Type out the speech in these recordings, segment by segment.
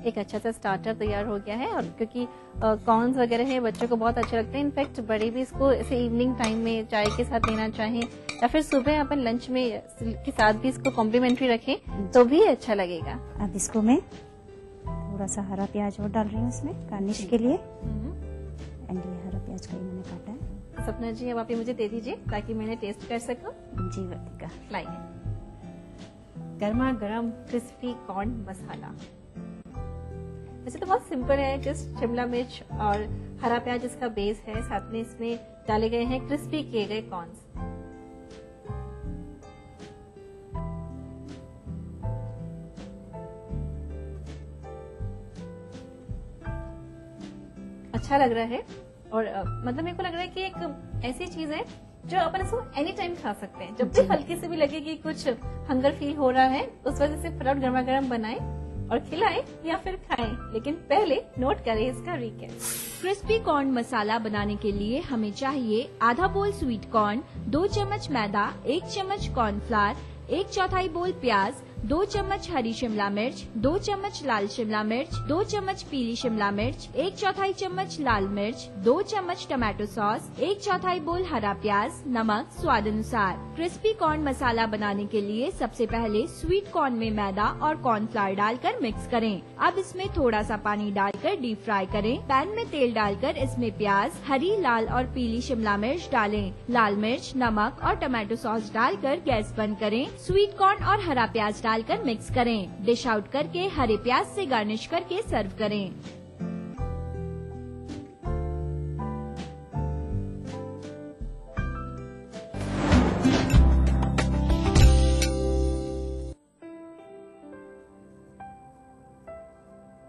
एक अच्छा सा स्टार्टर तैयार हो गया है। और क्योंकि कॉर्न्स वगैरह है बच्चों को बहुत अच्छे लगते हैं, इनफैक्ट बड़े भी इसको ऐसे इवनिंग टाइम में चाय के साथ लेना चाहें या फिर सुबह अपन लंच में के साथ भी इसको कॉम्प्लीमेंट्री रखें तो भी अच्छा लगेगा। अब इसको मैं थोड़ा सा हरा प्याज और डाल रही हूँ इसमें गार्निश के लिए। एंड ये हरा प्याज का ही मैंने काटा है। सपना जी अब आप ये मुझे दे दीजिए ताकि मैंने टेस्ट कर सकूं। जी वर्तिका, लाइए गर्मा गर्म क्रिस्पी कॉर्न मसाला। वैसे तो बहुत सिंपल है, जस्ट शिमला मिर्च और हरा प्याज इसका बेस है, साथ में इसमें डाले गए हैं क्रिस्पी किए गए कॉर्न्स। अच्छा लग रहा है और मतलब मेरे को लग रहा है कि एक ऐसी चीज है जो अपन इसको एनी टाइम खा सकते हैं। जब भी हल्के से भी लगे कि कुछ हंगर फील हो रहा है उस वजह से फटाफट गर्मा गर्म बनाएं और खिलाएं या फिर खाएं, लेकिन पहले नोट करें इसका रिकैप। क्रिस्पी कॉर्न मसाला बनाने के लिए हमें चाहिए आधा बोल स्वीट कॉर्न, 2 चम्मच मैदा, 1 चम्मच कॉर्नफ्लावर, 1/4 बोल प्याज, 2 चम्मच हरी शिमला मिर्च, 2 चम्मच लाल शिमला मिर्च, 2 चम्मच पीली शिमला मिर्च, 1/4 चम्मच लाल मिर्च, 2 चम्मच टमाटो सॉस, 1/4 बोल हरा प्याज, नमक स्वाद अनुसार। क्रिस्पी कॉर्न मसाला बनाने के लिए सबसे पहले स्वीट कॉर्न में मैदा और कॉर्नफ्लावर डालकर मिक्स करें। अब इसमें थोड़ा सा पानी डालकर डीप फ्राई करें। पैन में तेल डालकर इसमें प्याज, हरी, लाल और पीली शिमला मिर्च डालें। लाल मिर्च, नमक और टमाटो सॉस डालकर गैस बंद करें। स्वीट कॉर्न और हरा प्याज डालकर मिक्स करें। डिश आउट करके हरे प्याज से गार्निश करके सर्व करें।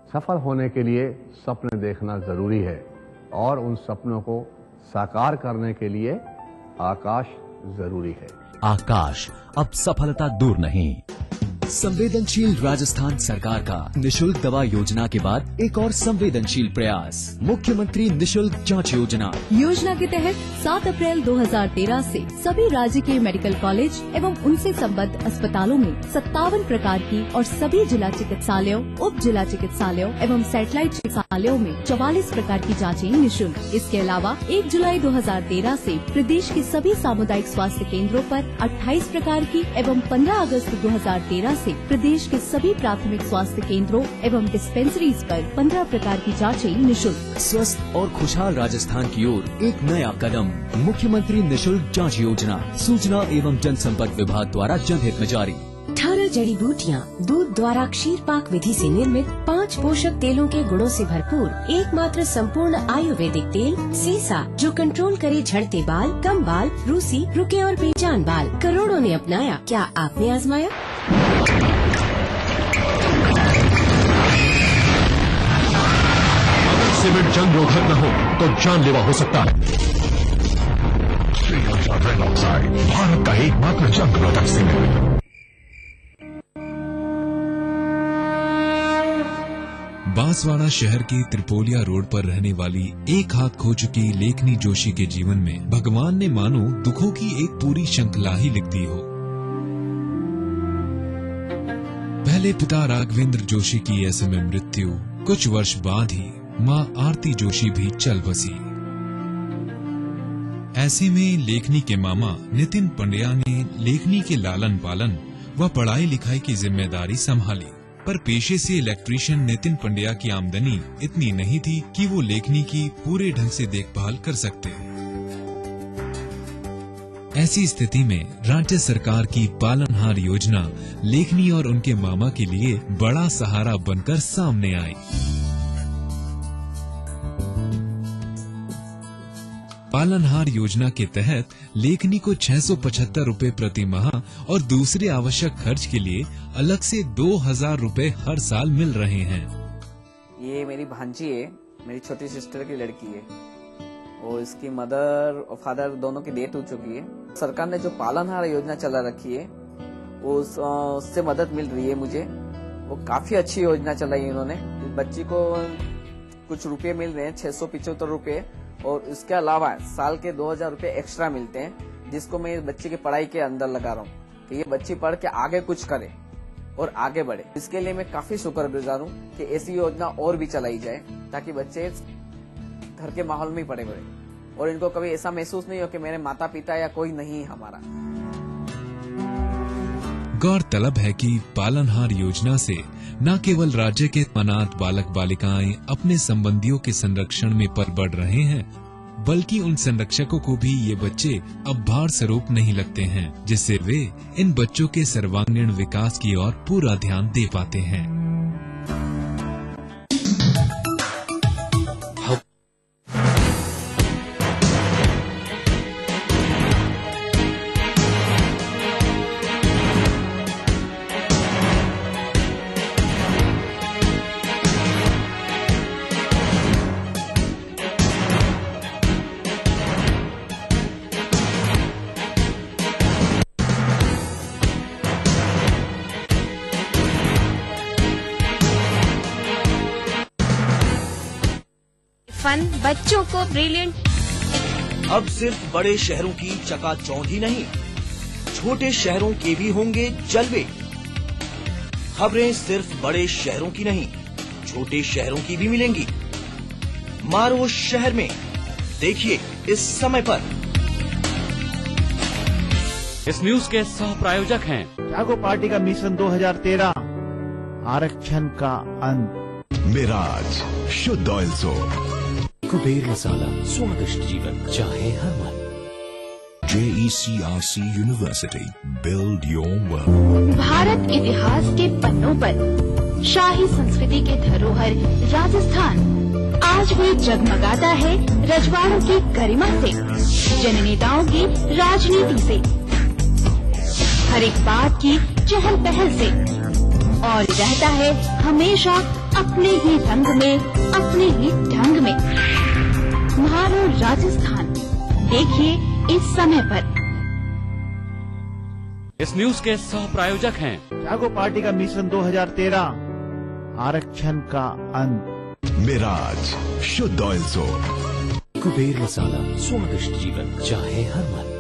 सफल होने के लिए सपने देखना जरूरी है और उन सपनों को साकार करने के लिए आकाश जरूरी है। आकाश, अब सफलता दूर नहीं। संवेदनशील राजस्थान सरकार का निशुल्क दवा योजना के बाद एक और संवेदनशील प्रयास, मुख्यमंत्री निशुल्क जांच योजना। योजना के तहत 7 अप्रैल 2013 से सभी राज्य के मेडिकल कॉलेज एवं उनसे संबद्ध अस्पतालों में 57 प्रकार की और सभी जिला चिकित्सालयों, उप जिला चिकित्सालयों एवं सैटेलाइट चिकित्सालयों में 44 प्रकार की जाँचें निःशुल्क। इसके अलावा 1 जुलाई 2013 से प्रदेश के सभी सामुदायिक स्वास्थ्य केंद्रों पर 28 प्रकार की एवं 15 अगस्त 2013 से प्रदेश के सभी प्राथमिक स्वास्थ्य केंद्रों एवं डिस्पेंसरीज पर 15 प्रकार की जांचें निःशुल्क। स्वस्थ और खुशहाल राजस्थान की ओर एक नया कदम, मुख्यमंत्री निशुल्क जांच योजना। सूचना एवं जनसंपर्क विभाग द्वारा जनहित में जारी। 18 जड़ी बूटियाँ, दूध द्वारा क्षीर पाक विधि से निर्मित 5 पोषक तेलों के गुणों से भरपूर एकमात्र संपूर्ण आयुर्वेदिक तेल सीसा, जो कंट्रोल करे झड़ते बाल, कम बाल, रूसी, रुके और बेजान बाल। करोड़ों ने अपनाया, क्या आपने आजमाया? अगर सीमेंट जंग रोधक न हो तो जानलेवा हो सकता है। रेड ऑक्साइड, भारत का एकमात्र जंग रोधक सीमेंट। बांसवाड़ा शहर के त्रिपोलिया रोड पर रहने वाली एक हाथ खो चुकी लेखनी जोशी के जीवन में भगवान ने मानो दुखों की एक पूरी श्रृंखला ही लिख दी हो। पहले पिता राघवेंद्र जोशी की ऐसे में मृत्यु, कुछ वर्ष बाद ही मां आरती जोशी भी चल बसी। ऐसे में लेखनी के मामा नितिन पंड्या ने लेखनी के लालन पालन व पढ़ाई लिखाई की जिम्मेदारी संभाली, पर पेशे से इलेक्ट्रीशियन नितिन पंड्या की आमदनी इतनी नहीं थी कि वो लेखनी की पूरे ढंग से देखभाल कर सकते। ऐसी स्थिति में राज्य सरकार की पालनहार योजना लेखनी और उनके मामा के लिए बड़ा सहारा बनकर सामने आई। पालनहार योजना के तहत लेखनी को 675 रुपए प्रति माह और दूसरे आवश्यक खर्च के लिए अलग से 2000 रुपए हर साल मिल रहे हैं। ये मेरी भांजी है, मेरी छोटी सिस्टर की लड़की है और इसकी मदर और फादर दोनों की डेथ हो चुकी है। सरकार ने जो पालनहार योजना चला रखी है उससे मदद मिल रही है मुझे। वो काफी अच्छी योजना चलाई इन्होंने। बच्ची को कुछ रुपए मिल रहे हैं, 675 रुपए, और इसके अलावा साल के 2000 रुपए एक्स्ट्रा मिलते हैं, जिसको मैं बच्चे की पढ़ाई के अंदर लगा रहा हूँ कि ये बच्ची पढ़ के आगे कुछ करे। और आगे बढ़े। इसके लिए मैं काफी शुक्रगुजार हूँ कि ऐसी योजना और भी चलाई जाए ताकि बच्चे घर के माहौल में ही पड़े हुए और इनको कभी ऐसा महसूस नहीं हो कि मेरे माता पिता या कोई नहीं हमारा। गौरतलब है कि पालनहार योजना से न केवल राज्य के अनाथ बालक बालिकाएं अपने संबंधियों के संरक्षण में पल बढ़ रहे हैं, बल्कि उन संरक्षकों को भी ये बच्चे अब भार स्वरूप नहीं लगते हैं, जिससे वे इन बच्चों के सर्वांगीण विकास की ओर पूरा ध्यान दे पाते हैं। फन बच्चों को ब्रिलियंट। अब सिर्फ बड़े शहरों की चकाचौंध ही नहीं, छोटे शहरों के भी होंगे जलवे। खबरें सिर्फ बड़े शहरों की नहीं, छोटे शहरों की भी मिलेंगी। मारो शहर में, देखिए इस समय पर। इस न्यूज के सह प्रायोजक हैं जागो पार्टी का मिशन 2013, आरक्षण का अंत। मिराज शुद्ध ऑयल सोप, कुबेर मसाला, स्वादिष्ट जीवन चाहे हर मन। JECRC university, build your world. Bharat इतिहास के पन्नों पर शाही संस्कृति के धरोहर राजस्थान आज भी जगमगाता है रजवाड़ों की गरिमा से, जननेताओं की राजनीति से, हर एक बात की चहल पहल से, और रहता है हमेशा अपने ही रंग में, अपने ही ढंग में। म्हारो राजस्थान, देखिए इस समय पर। इस न्यूज के सह प्रायोजक हैं जागो पार्टी का मिशन 2013, आरक्षण का अंत। मिराज शुद्ध ऑयल सोप, कुबेर मसाला, स्वादिष्ट जीवन चाहे हर मन।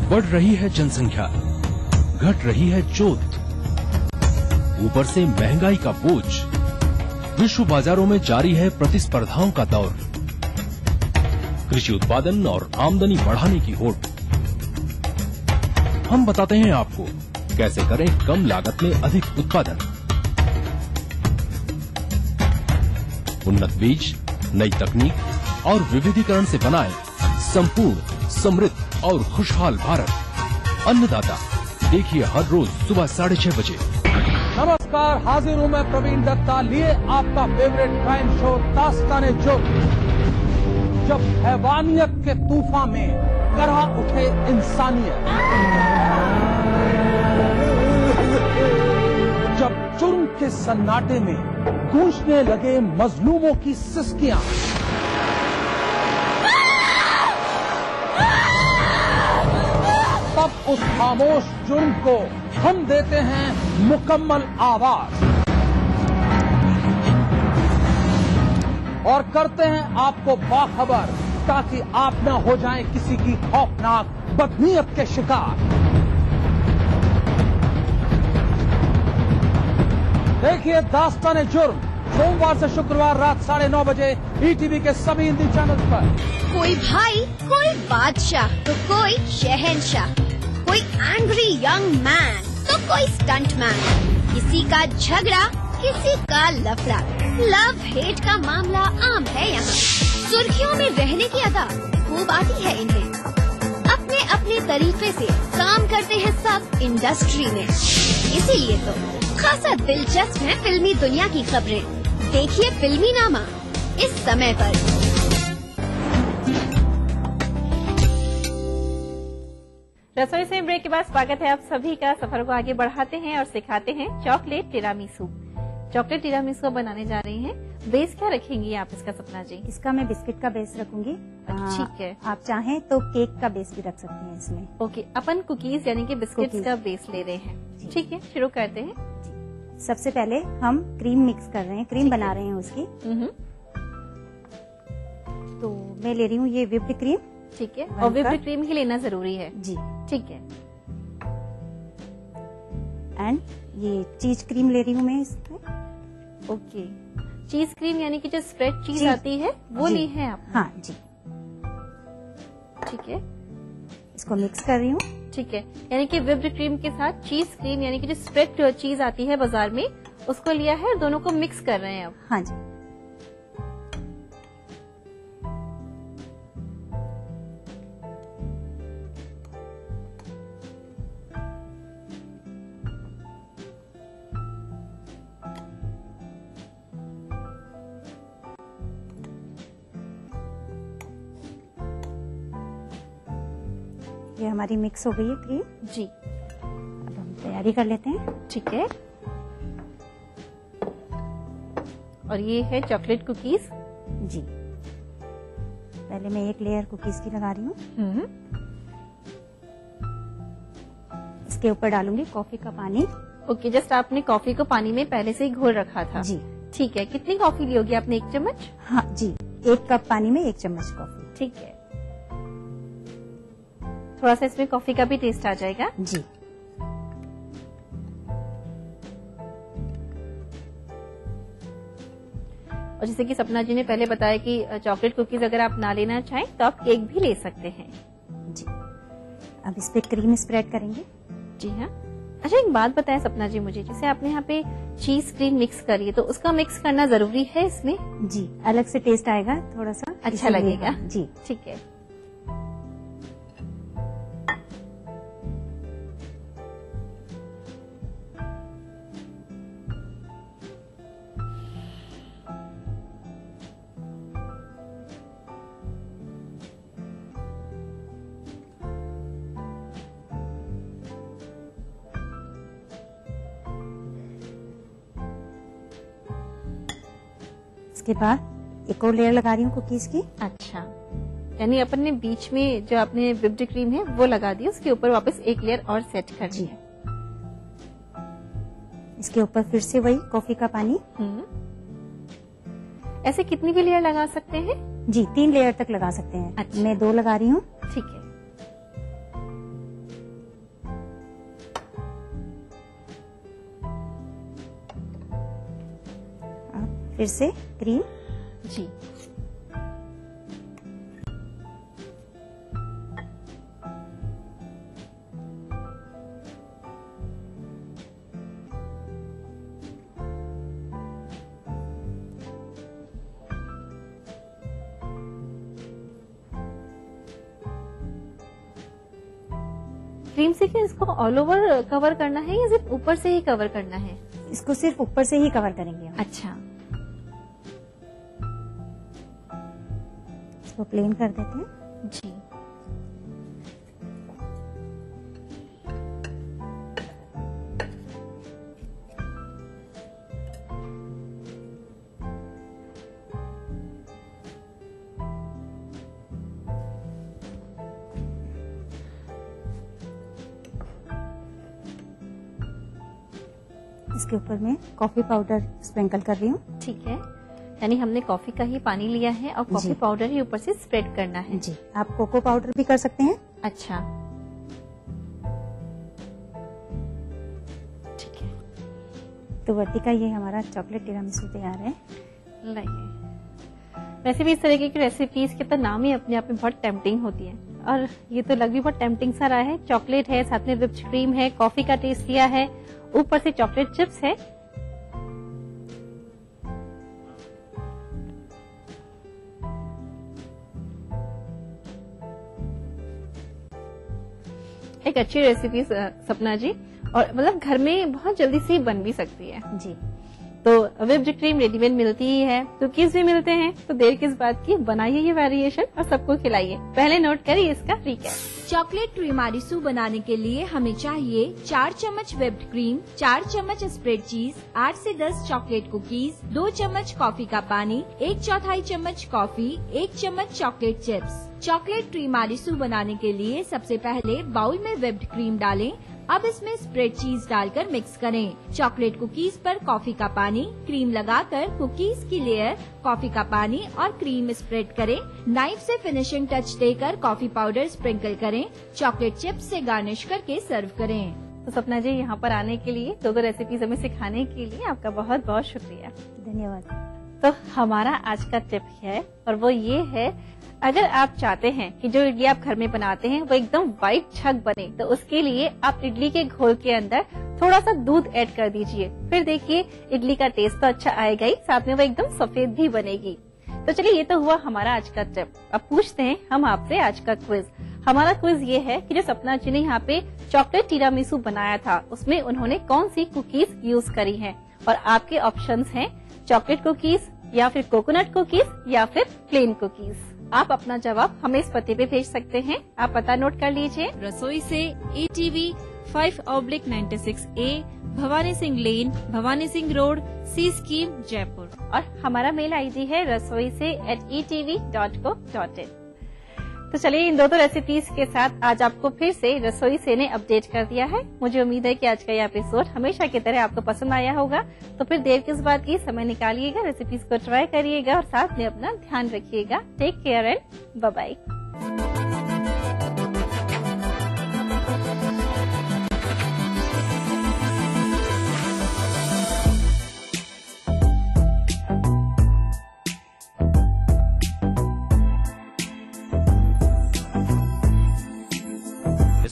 बढ़ रही है जनसंख्या, घट रही है जोत, ऊपर से महंगाई का बोझ, विश्व बाजारों में जारी है प्रतिस्पर्धाओं का दौर, कृषि उत्पादन और आमदनी बढ़ाने की होड़। हम बताते हैं आपको कैसे करें कम लागत में अधिक उत्पादन। उन्नत बीज, नई तकनीक और विविधीकरण से बनाए संपूर्ण, समृद्ध और खुशहाल भारत। अन्नदाता, देखिए हर रोज सुबह 6:30 बजे। नमस्कार, हाजिर हूँ मैं प्रवीण दत्ता, लिए आपका फेवरेट क्राइम शो दास्तान-ए-जुर्म। जब हैवानियत के तूफान में करहा उठे इंसानियत, जब जुर्म के सन्नाटे में गूंजने लगे मजलूमों की सिसकियां, तब उस खामोश जुर्म को हम देते हैं मुकम्मल आवाज और करते हैं आपको बाखबर, ताकि आप न हो जाएं किसी की खौफनाक बदनीयत के शिकार। देखिए दास्तान-ए-जुर्म सोमवार से शुक्रवार रात 9:30 बजे ETV के सभी हिंदी चैनल पर। कोई भाई, कोई बादशाह तो कोई शहंशाह, कोई एंग्री यंग मैन तो कोई स्टंट मैन, किसी का झगड़ा, किसी का लफड़ा, लव हेट का मामला आम है यहाँ। सुर्खियों में रहने की अदा खूब आती है इन्हें। अपने अपने तरीके से काम करते हैं सब इंडस्ट्री में, इसीलिए तो खासा दिलचस्प है फिल्मी दुनिया की खबरें। देखिए फिल्मी नामा इस समय पर। रसोई से ब्रेक के बाद स्वागत है आप सभी का। सफर को आगे बढ़ाते हैं और सिखाते हैं चॉकलेट टिरामिसू। चॉकलेट टिरामिसू बनाने जा रही हैं। बेस क्या रखेंगी आप इसका, सपना जी? इसका मैं बिस्किट का बेस रखूंगी। ठीक है, आप चाहें तो केक का बेस भी रख सकते हैं इसमें। ओके, अपन कुकीज यानी कि बिस्किट्स का बेस ले रहे हैं। ठीक है, शुरू करते हैं। सबसे पहले हम क्रीम मिक्स कर रहे हैं, क्रीम बना रहे हैं उसकी। तो मैं ले रही हूँ ये व्हिप्ड क्रीम। ठीक है, और व्हिप्ड क्रीम ही लेना जरूरी है जी। ठीक है, एंड ये चीज क्रीम ले रही हूँ मैं इसमें। ओके, चीज क्रीम यानी कि जो स्प्रेड चीज आती है वो ली है आप? हाँ जी, ठीक है। इसको मिक्स कर रही हूँ। ठीक है, यानी कि व्हिप्ड क्रीम के साथ चीज क्रीम यानी कि जो स्प्रेड चीज आती है बाजार में उसको लिया है और दोनों को मिक्स कर रहे हैं अब। हाँ जी। ये हमारी मिक्स हो गई है क्रीम जी। अब हम तैयारी कर लेते हैं। ठीक है, और ये है चॉकलेट कुकीज जी। पहले मैं एक लेयर कुकीज की लगा रही हूँ। इसके ऊपर डालूंगी कॉफी का पानी। ओके, जस्ट आपने कॉफी को पानी में पहले से ही घोल रखा था? जी। ठीक है, कितनी कॉफी ली होगी आपने? 1 चम्मच? हाँ जी, 1 कप पानी में 1 चम्मच कॉफी। ठीक है, थोड़ा सा इसमें कॉफी का भी टेस्ट आ जाएगा। जी। और जैसे कि सपना जी ने पहले बताया कि चॉकलेट कुकीज अगर आप ना लेना चाहें तो आप केक भी ले सकते हैं। जी। अब इस पे क्रीम स्प्रेड करेंगे। जी हाँ। अच्छा, एक बात बताएं सपना जी मुझे, जैसे आपने यहाँ पे चीज क्रीम मिक्स करी है तो उसका मिक्स करना जरूरी है इसमें? जी, अलग से टेस्ट आएगा, थोड़ा सा अच्छा लगेगा। जी ठीक है। इसके बाद एक और लेयर लगा रही हूँ कुकीज की। अच्छा, यानी अपन ने बीच में जो आपने व्हिप्ड क्रीम है वो लगा दी, उसके ऊपर वापस एक लेयर और सेट कर दी है। इसके ऊपर फिर से वही कॉफी का पानी। ऐसे कितनी भी लेयर लगा सकते हैं? जी, 3 लेयर तक लगा सकते हैं। अच्छा। मैं 2 लगा रही हूँ। ठीक है। फिर से क्रीम। जी। क्रीम से क्या इसको ऑल ओवर कवर करना है या सिर्फ ऊपर से ही कवर करना है? इसको सिर्फ ऊपर से ही कवर करेंगे हम। अच्छा, इसको प्लेन कर देते हैं। जी। इसके ऊपर मैं कॉफी पाउडर स्प्रिंकल कर रही हूँ। ठीक है, यानी हमने कॉफी का ही पानी लिया है और कॉफी पाउडर ही ऊपर से स्प्रेड करना है। जी, आप कोको पाउडर भी कर सकते हैं। अच्छा, ठीक है। तो वर्तिका, ये हमारा चॉकलेट टिरामिसू तैयार है। लाइए, वैसे भी इस तरह की रेसिपीज के तो नाम ही अपने आप में बहुत टेम्पटिंग होती है और ये तो लग भी बहुत टेम्पटिंग सा रहा है। चॉकलेट है, साथ में व्हिप्ड क्रीम है, कॉफी का टेस्ट किया है, ऊपर से चॉकलेट चिप्स है। एक अच्छी रेसिपी सपना जी, और मतलब घर में बहुत जल्दी से बन भी सकती है। जी। तो व्हिप्ड क्रीम रेडीमेड मिलती ही है, कुकीज भी मिलते हैं, तो देर किस बात की, बनाइए ये वेरिएशन और सबको खिलाइए। पहले नोट करिए इसका रिकैप। चॉकलेट टिरामिसू बनाने के लिए हमें चाहिए 4 चम्मच व्हिप्ड क्रीम, 4 चम्मच स्प्रेड चीज, 8 से 10 चॉकलेट कुकीज, 2 चम्मच कॉफी का पानी, 1/4 चम्मच कॉफी, 1 चम्मच चॉकलेट चिप्स। चॉकलेट टिरामिसू बनाने के लिए सबसे पहले बाउल में व्हिप्ड क्रीम डालें। अब इसमें स्प्रेड चीज डालकर मिक्स करें। चॉकलेट कुकीज पर कॉफी का पानी, क्रीम लगाकर कुकीज की लेयर, कॉफी का पानी और क्रीम स्प्रेड करें। नाइफ से फिनिशिंग टच देकर कॉफी पाउडर स्प्रिंकल करें। चॉकलेट चिप्स से गार्निश करके सर्व करें। तो सपना जी यहाँ पर आने के लिए, दो रेसिपीज हमें सिखाने के लिए आपका बहुत बहुत शुक्रिया। धन्यवाद। तो हमारा आज का टिप है और वो ये है, अगर आप चाहते हैं कि जो इडली आप घर में बनाते हैं वो एकदम व्हाइट छक बने, तो उसके लिए आप इडली के घोल के अंदर थोड़ा सा दूध ऐड कर दीजिए। फिर देखिए इडली का टेस्ट तो अच्छा आएगा ही, साथ में वो एकदम सफेद भी बनेगी। तो चलिए, ये तो हुआ हमारा आज का टिप। अब पूछते हैं हम आपसे आज का क्विज। हमारा क्विज ये है कि जो सपना जी ने यहाँ पे चॉकलेट टीरामिसू बनाया था, उसमें उन्होंने कौन सी कुकीज यूज करी हैं? और आपके ऑप्शंस हैं चॉकलेट कुकीज या फिर कोकोनट कुकीज या फिर प्लेन कुकीज। आप अपना जवाब हमें इस पते पे भेज सकते हैं। आप पता नोट कर लीजिए। रसोई से ETV 5/96A, भवानी सिंह लेन, भवानी सिंह रोड, सी स्कीम, जयपुर। और हमारा मेल ID है rasoi@etv.co.in। तो चलिए, इन दो रेसिपीज के साथ आज आपको फिर से रसोई से ने अपडेट कर दिया है। मुझे उम्मीद है कि आज का ये एपिसोड हमेशा की तरह आपको पसंद आया होगा। तो फिर देर किस बात की, समय निकालिएगा, रेसिपीज को ट्राई करिएगा और साथ में अपना ध्यान रखिएगा। Take care and bye bye.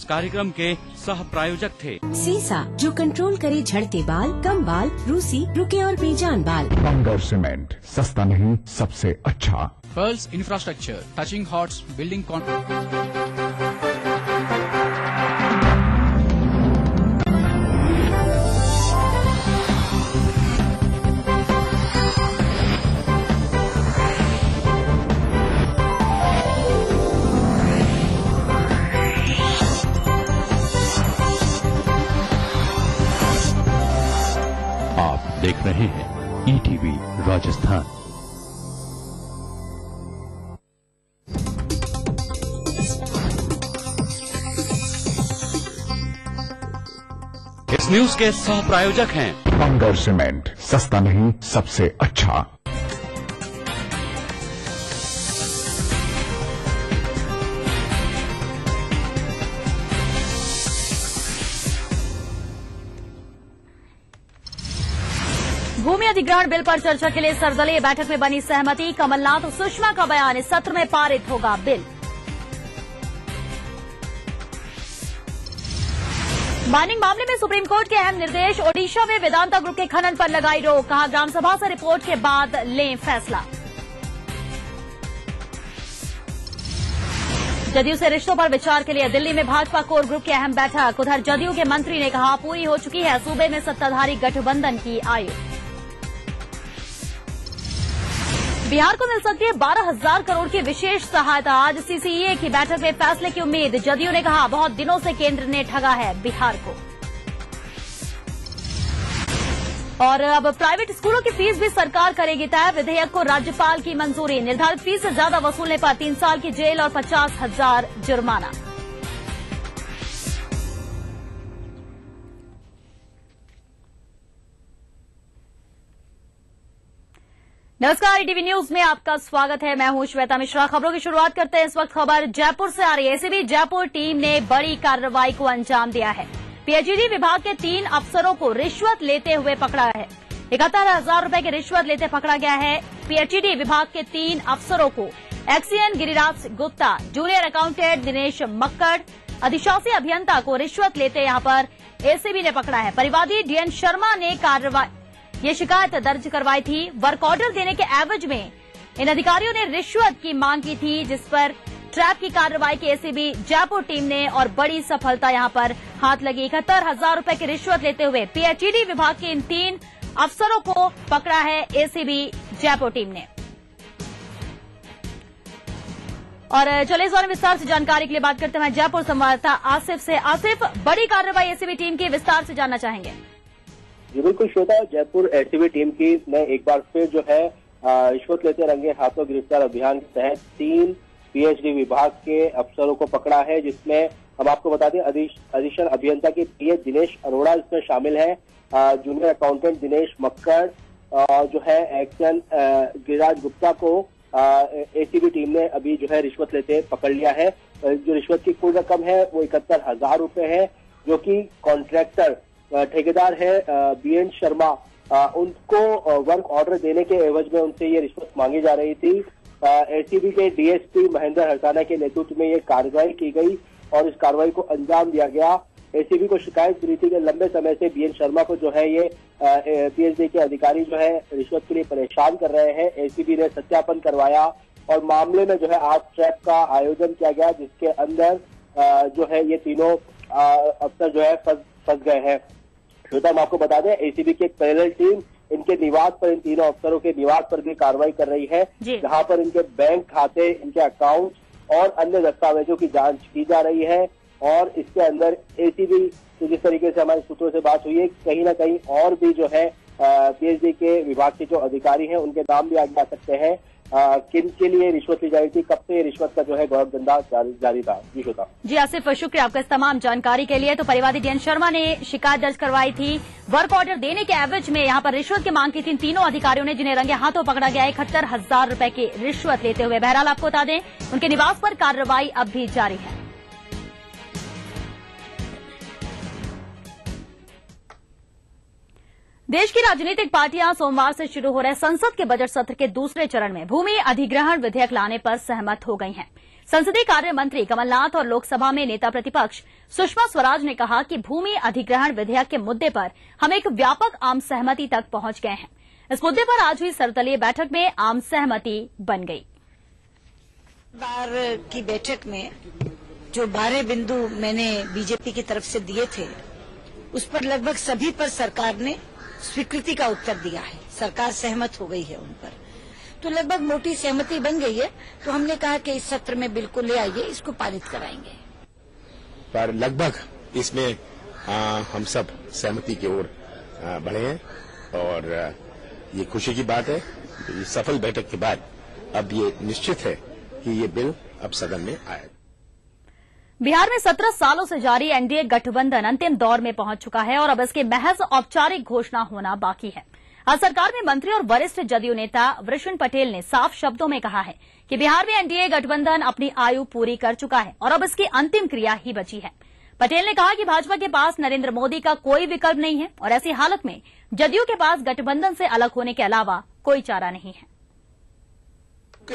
कार्यक्रम के सह प्रायोजक थे सीसा, जो कंट्रोल करे झड़ते बाल, कम बाल, रूसी, रुके और बेजान बाल। बंगर सीमेंट, सस्ता नहीं सबसे अच्छा। Pearls infrastructure, touching hearts, building देख रहे हैं ETV राजस्थान। इस न्यूज के सह प्रायोजक हैं बंगर सीमेंट, सस्ता नहीं सबसे अच्छा। भूमि अधिग्रहण बिल पर चर्चा के लिए सर्वदलीय बैठक में बनी सहमति। कमलनाथ और सुषमा का बयान, इस सत्र में पारित होगा बिल। माइनिंग मामले में सुप्रीम कोर्ट के अहम निर्देश। ओडिशा में वेदांता ग्रुप के खनन पर लगाई रोक, कहा ग्राम सभा से रिपोर्ट के बाद लें फैसला। जदयू से रिश्तों पर विचार के लिए दिल्ली में भाजपा कोर ग्रुप की अहम बैठक। उधर जदयू के मंत्री ने कहा पूरी हो चुकी है सूबे में सत्ताधारी गठबंधन की आयु। बिहार को मिल सकती है 12,000 करोड़ की विशेष सहायता। आज CCEA की बैठक में फैसले की उम्मीद। जदयू ने कहा बहुत दिनों से केंद्र ने ठगा है बिहार को। और अब प्राइवेट स्कूलों की फीस भी सरकार करेगी तय। विधेयक को राज्यपाल की मंजूरी। निर्धारित फीस से ज्यादा वसूलने पर 3 साल की जेल और 50,000 जुर्माना। नमस्कार, ETV न्यूज में आपका स्वागत है। मैं हूं श्वेता मिश्रा। खबरों की शुरुआत करते हैं। इस वक्त खबर जयपुर से आ रही है। ACB जयपुर टीम ने बड़ी कार्रवाई को अंजाम दिया है। PHED विभाग के 3 अफसरों को रिश्वत लेते हुए पकड़ा है। 71,000 रुपए की रिश्वत लेते पकड़ा गया है। PHED विभाग के 3 अफसरों को XEN Giriraj Gupta, junior accountant Dinesh Makkar, अधिशासी अभियंता को रिश्वत लेते यहां पर ACB ने पकड़ा है। परिवादी DN शर्मा ने ये शिकायत दर्ज करवाई थी। वर्क ऑर्डर देने के एवज में इन अधिकारियों ने रिश्वत की मांग की थी, जिस पर ट्रैप की कार्रवाई की ACB जयपुर टीम ने और बड़ी सफलता यहां पर हाथ लगी। 71,000 रुपए की रिश्वत लेते हुए PHED विभाग के इन 3 अफसरों को पकड़ा है ACB जयपुर टीम ने। और चलिए इस बारे में विस्तार से जानकारी के लिए बात करते हैं जयपुर संवाददाता आसिफ से। आसिफ, बड़ी कार्रवाई ACB टीम की, विस्तार से जानना चाहेंगे। जी बिल्कुल श्वेता, जयपुर ACB टीम की ने एक बार फिर जो है रिश्वत लेते रंगे हाथों गिरफ्तार अभियान के तहत 3 PHED विभाग के अफसरों को पकड़ा है, जिसमें हम आपको बता दें अधीक्षण अभियंता की PH दिनेश अरोड़ा इसमें शामिल है। जूनियर अकाउंटेंट दिनेश मक्कड़ जो है एक्शन गिरिराज गुप्ता को ACB टीम ने अभी जो है रिश्वत लेते पकड़ लिया है। जो रिश्वत की कुल रकम है वो 71,000 रुपए है। जो कि कॉन्ट्रैक्टर ठेकेदार है बीएन शर्मा, उनको वर्क ऑर्डर देने के एवज में उनसे ये रिश्वत मांगी जा रही थी। एसीबी के डीएसपी महेंद्र हरसाना के नेतृत्व में ये कार्रवाई की गई और इस कार्रवाई को अंजाम दिया गया। एसीबी को शिकायत मिली थी कि लंबे समय से बीएन शर्मा को जो है ये पीएचडी के अधिकारी जो है रिश्वत के लिए परेशान कर रहे हैं। एसीबी ने सत्यापन करवाया और मामले में जो है आज ट्रैप का आयोजन किया गया, जिसके अंदर जो है ये तीनों अफसर जो है फंस गए हैं। श्रोता, हम आपको बता दें एसीबी की एक पैरेलल टीम इनके निवास पर, इन तीनों अफसरों के निवास पर भी कार्रवाई कर रही है, जहां पर इनके बैंक खाते, इनके अकाउंट और अन्य दस्तावेजों की जांच की जा रही है। और इसके अंदर एसीबी तो जिस तरीके से हमारे सूत्रों से बात हुई है, कहीं ना कहीं और भी जो है पीएचडी के विभाग के जो अधिकारी हैं उनके नाम भी आगे आ सकते हैं। किन के लिए रिश्वत ली जा रही थी, कब से रिश्वत का जो है गौरव धंधा जारी था। जी श्रोता। जी आसिफ, शुक्रिया आपका इस तमाम जानकारी के लिए। तो परिवादी बीएन शर्मा ने शिकायत दर्ज करवाई थी, वर्क ऑर्डर देने के एवज में यहाँ पर रिश्वत की मांग की थी तीनों अधिकारियों ने, जिन्हें रंगे हाथों पकड़ा गया 71,000 रुपए की रिश्वत लेते हुए। बहरहाल आपको बता दें उनके निवास पर कार्रवाई अब भी जारी है। देश की राजनीतिक पार्टियां सोमवार से शुरू हो रहे संसद के बजट सत्र के दूसरे चरण में भूमि अधिग्रहण विधेयक लाने पर सहमत हो गई हैं। संसदीय कार्य मंत्री कमलनाथ और लोकसभा में नेता प्रतिपक्ष सुषमा स्वराज ने कहा कि भूमि अधिग्रहण विधेयक के मुद्दे पर हम एक व्यापक आम सहमति तक पहुंच गए हैं। इस मुद्दे पर आज हुई सर्वदलीय बैठक में आम सहमति बन गई। बार की बैठक में जो 12 बिंदु मैंने बीजेपी की तरफ से दिए थे, उस पर लगभग सभी पर सरकार ने स्वीकृति का उत्तर दिया है। सरकार सहमत हो गई है उन पर, तो लगभग मोटी सहमति बन गई है। तो हमने कहा कि इस सत्र में बिल्कुल ले आइए, इसको पारित कराएंगे। पर लगभग इसमें हम सब सहमति की ओर बढ़े हैं और ये खुशी की बात है कि इस सफल बैठक के बाद अब ये निश्चित है कि ये बिल अब सदन में आएगा। बिहार में 17 सालों से जारी एनडीए गठबंधन अंतिम दौर में पहुंच चुका है और अब इसकी महज औपचारिक घोषणा होना बाकी है। आज सरकार में मंत्री और वरिष्ठ जदयू नेता वृषण पटेल ने साफ शब्दों में कहा है कि बिहार में एनडीए गठबंधन अपनी आयु पूरी कर चुका है और अब इसकी अंतिम क्रिया ही बची है। पटेल ने कहा कि भाजपा के पास नरेंद्र मोदी का कोई विकल्प नहीं है और ऐसी हालत में जदयू के पास गठबंधन से अलग होने के अलावा कोई चारा नहीं है।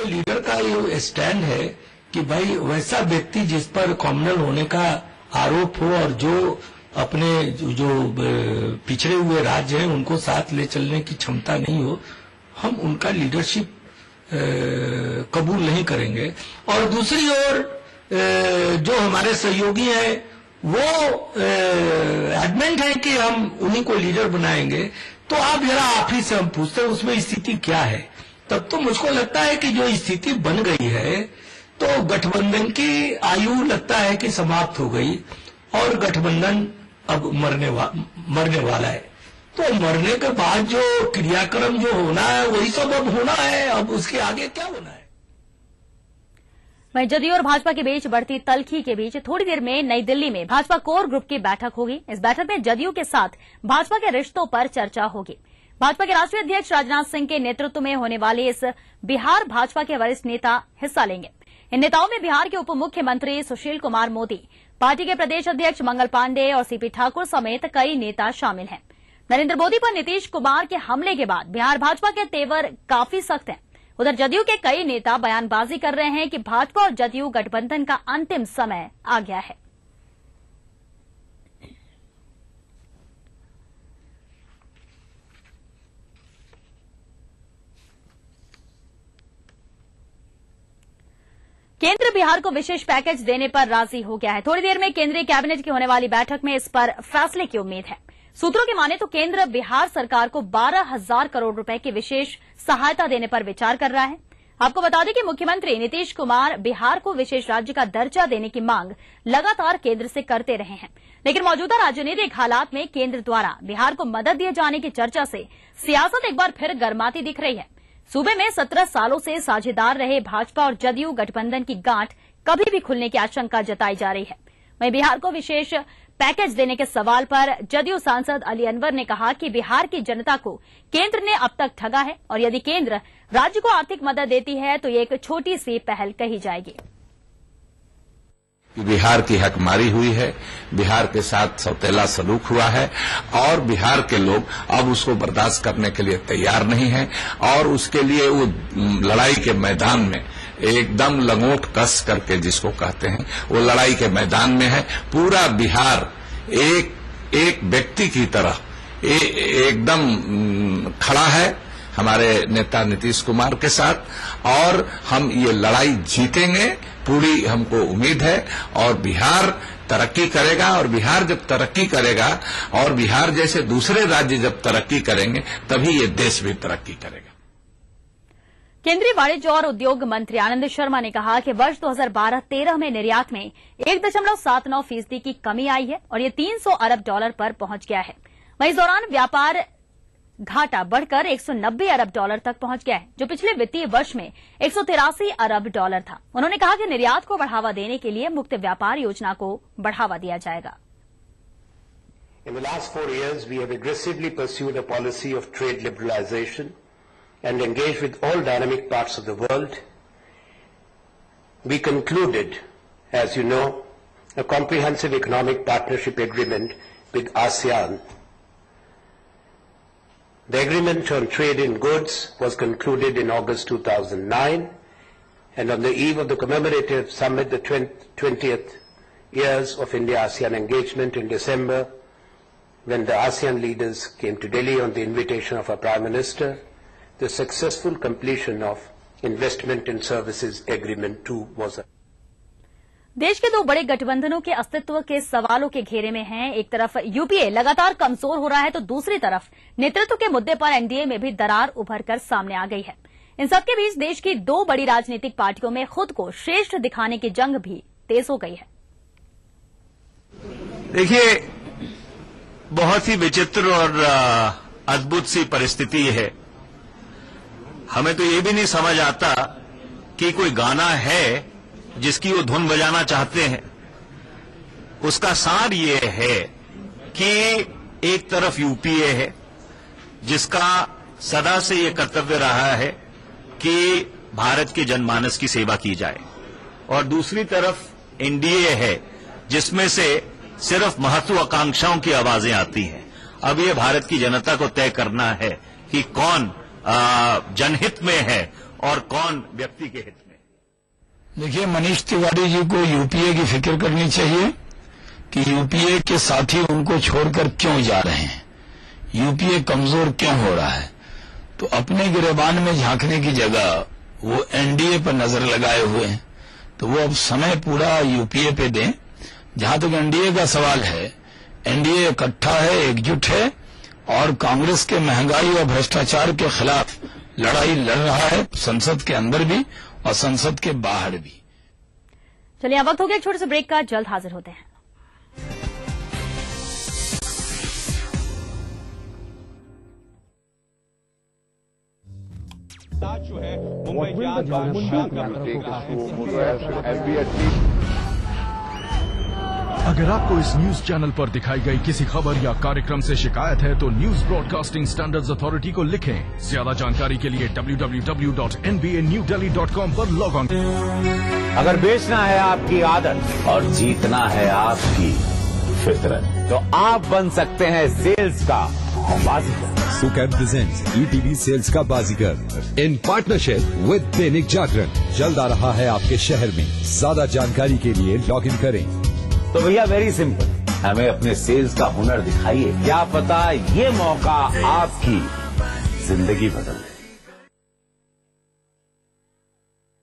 लीडर का ये स्टैंड है कि भाई वैसा व्यक्ति जिस पर कॉमनल होने का आरोप हो और जो अपने जो पिछड़े हुए राज्य हैं उनको साथ ले चलने की क्षमता नहीं हो, हम उनका लीडरशिप कबूल नहीं करेंगे। और दूसरी ओर जो हमारे सहयोगी हैं वो एडमेंट है कि हम उन्हीं को लीडर बनाएंगे। तो आप ही से हम पूछते हैं उसमें स्थिति क्या है। तब तो मुझको लगता है कि जो स्थिति बन गई है तो गठबंधन की आयु लगता है कि समाप्त हो गई और गठबंधन अब मरने वाला है। तो मरने के बाद जो क्रियाक्रम जो होना है वही सब अब होना है, अब उसके आगे क्या होना है। वहीं जदयू और भाजपा के बीच बढ़ती तल्खी के बीच थोड़ी देर में नई दिल्ली में भाजपा कोर ग्रुप की बैठक होगी। इस बैठक में जदयू के साथ भाजपा के रिश्तों पर चर्चा होगी। भाजपा के राष्ट्रीय अध्यक्ष राजनाथ सिंह के नेतृत्व में होने वाले इस बिहार भाजपा के वरिष्ठ नेता हिस्सा लेंगे। इन नेताओं में बिहार के उप मुख्यमंत्री सुशील कुमार मोदी, पार्टी के प्रदेश अध्यक्ष मंगल पांडे और सीपी ठाकुर समेत कई नेता शामिल हैं। नरेंद्र मोदी पर नीतीश कुमार के हमले के बाद बिहार भाजपा के तेवर काफी सख्त हैं। उधर जदयू के कई नेता बयानबाजी कर रहे हैं कि भाजपा और जदयू गठबंधन का अंतिम समय आ गया है। केंद्र बिहार को विशेष पैकेज देने पर राजी हो गया है। थोड़ी देर में केंद्रीय कैबिनेट की होने वाली बैठक में इस पर फैसले की उम्मीद है। सूत्रों की माने तो केंद्र बिहार सरकार को 12,000 करोड़ रुपए की विशेष सहायता देने पर विचार कर रहा है। आपको बता दें कि मुख्यमंत्री नीतीश कुमार बिहार को विशेष राज्य का दर्जा देने की मांग लगातार केंद्र से करते रहे हैं, लेकिन मौजूदा राजनीतिक हालात में केंद्र द्वारा बिहार को मदद दिए जाने की चर्चा से सियासत एक बार फिर गर्माती दिख रही है। सूबे में 17 सालों से साझेदार रहे भाजपा और जदयू गठबंधन की गांठ कभी भी खुलने की आशंका जताई जा रही है। वहीं बिहार को विशेष पैकेज देने के सवाल पर जदयू सांसद अली अनवर ने कहा कि बिहार की जनता को केंद्र ने अब तक ठगा है और यदि केंद्र राज्य को आर्थिक मदद देती है तो ये एक छोटी सी पहल कही जाएगी। बिहार की हकमारी हुई है, बिहार के साथ सौतेला सलूक हुआ है और बिहार के लोग अब उसको बर्दाश्त करने के लिए तैयार नहीं है और उसके लिए वो लड़ाई के मैदान में एकदम लंगोट कस करके जिसको कहते हैं वो लड़ाई के मैदान में है। पूरा बिहार एक व्यक्ति की तरह एकदम खड़ा है हमारे नेता नीतीश कुमार के साथ और हम ये लड़ाई जीतेंगे, पूरी हमको उम्मीद है। और बिहार तरक्की करेगा और बिहार जब तरक्की करेगा और बिहार जैसे दूसरे राज्य जब तरक्की करेंगे तभी ये देश भी तरक्की करेगा। केंद्रीय वाणिज्य और उद्योग मंत्री आनंद शर्मा ने कहा कि वर्ष 2012-13 में निर्यात में 1.79% की कमी आई है और ये $300 अरब पर पहुंच गया है। वहीं इस दौरान व्यापार घाटा बढ़कर $190 अरब तक पहुंच गया है, जो पिछले वित्तीय वर्ष में $183 अरब था। उन्होंने कहा कि निर्यात को बढ़ावा देने के लिए मुक्त व्यापार योजना को बढ़ावा दिया जाएगा। In the last 4 years, we have aggressively pursued a policy of trade liberalization and engaged with all dynamic parts of the world. We concluded, as you know, a comprehensive economic partnership agreement with ASEAN. The agreement on trade in goods was concluded in August 2009, and on the eve of the commemorative summit, the 20th years of India-ASEAN engagement in December, when the ASEAN leaders came to Delhi on the invitation of our Prime Minister, the successful completion of Investment in Services Agreement 2 was देश के दो बड़े गठबंधनों के अस्तित्व के सवालों के घेरे में हैं। एक तरफ यूपीए लगातार कमजोर हो रहा है तो दूसरी तरफ नेतृत्व के मुद्दे पर एनडीए में भी दरार उभर कर सामने आ गई है। इन सबके बीच देश की दो बड़ी राजनीतिक पार्टियों में खुद को श्रेष्ठ दिखाने की जंग भी तेज हो गई है। देखिए, बहुत ही विचित्र और अद्भुत सी परिस्थिति है। हमें तो ये भी नहीं समझ आता कि कोई गाना है जिसकी वो धुन बजाना चाहते हैं। उसका सार ये है कि एक तरफ यूपीए है जिसका सदा से ये कर्तव्य रहा है कि भारत के जनमानस की सेवा की जाए, और दूसरी तरफ एनडीए है जिसमें से सिर्फ महत्वाकांक्षाओं की आवाजें आती हैं। अब ये भारत की जनता को तय करना है कि कौन जनहित में है और कौन व्यक्ति के हित में। देखिए, मनीष तिवारी जी को यूपीए की फिक्र करनी चाहिए कि यूपीए के साथी उनको छोड़कर क्यों जा रहे हैं, यूपीए कमजोर क्यों हो रहा है। तो अपने गिरेबान में झांकने की जगह वो एनडीए पर नजर लगाए हुए हैं, तो वो अब समय पूरा यूपीए पे दें। जहां तक एनडीए का सवाल है, एनडीए इकट्ठा है, एकजुट है और कांग्रेस के महंगाई और भ्रष्टाचार के खिलाफ लड़ाई लड़ रहा है, संसद के अंदर भी और संसद के बाहर भी। चलिए, अब वक्त हो गया एक छोटे से ब्रेक का, जल्द हाजिर होते हैं। जो है अगर आपको इस न्यूज चैनल पर दिखाई गई किसी खबर या कार्यक्रम से शिकायत है तो न्यूज ब्रॉडकास्टिंग स्टैंडर्ड्स अथॉरिटी को लिखें। ज्यादा जानकारी के लिए www.nbanewdelhi.com पर लॉग ऑन। अगर बेचना है आपकी आदत और जीतना है आपकी फितरत, तो आप बन सकते हैं सेल्स का बाजीगर। सुकैब प्रेजेंट्स ईटीवी सेल्स का बाजीगर in partnership with Dainik Jagran. जल्द आ रहा है आपके शहर में। ज्यादा जानकारी के लिए लॉग इन करें। तो भैया, वेरी सिंपल, हमें अपने सेल्स का हुनर दिखाइए। क्या पता ये मौका आपकी जिंदगी बदल दे।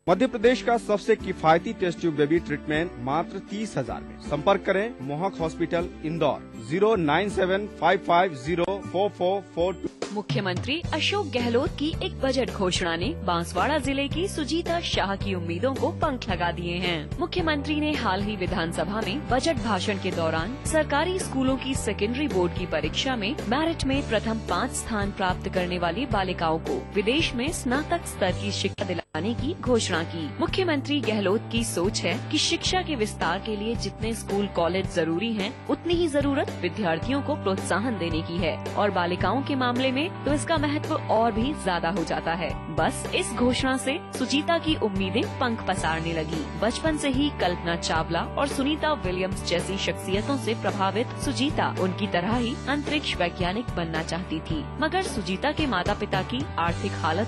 मध्य प्रदेश का सबसे किफायती टेस्ट ट्यूब बेबी ट्रीटमेंट मात्र 30,000 में। संपर्क करें मोहक हॉस्पिटल इंदौर 09755044442। मुख्यमंत्री अशोक गहलोत की एक बजट घोषणा ने बांसवाड़ा जिले की सुजीता शाह की उम्मीदों को पंख लगा दिए हैं। मुख्यमंत्री ने हाल ही विधानसभा में बजट भाषण के दौरान सरकारी स्कूलों की सेकेंडरी बोर्ड की परीक्षा में मेरिट में प्रथम 5 स्थान प्राप्त करने वाली बालिकाओं को विदेश में स्नातक स्तर की शिक्षा दिलाने की घोषणा घोषणा की। मुख्यमंत्री गहलोत की सोच है कि शिक्षा के विस्तार के लिए जितने स्कूल कॉलेज जरूरी हैं, उतनी ही जरूरत विद्यार्थियों को प्रोत्साहन देने की है और बालिकाओं के मामले में तो इसका महत्व और भी ज्यादा हो जाता है। बस इस घोषणा से सुजीता की उम्मीदें पंख पसारने लगी। बचपन से ही कल्पना चावला और सुनीता विलियम्स जैसी शख्सियतों से प्रभावित सुजीता उनकी तरह ही अंतरिक्ष वैज्ञानिक बनना चाहती थी, मगर सुजीता के माता पिता की आर्थिक हालत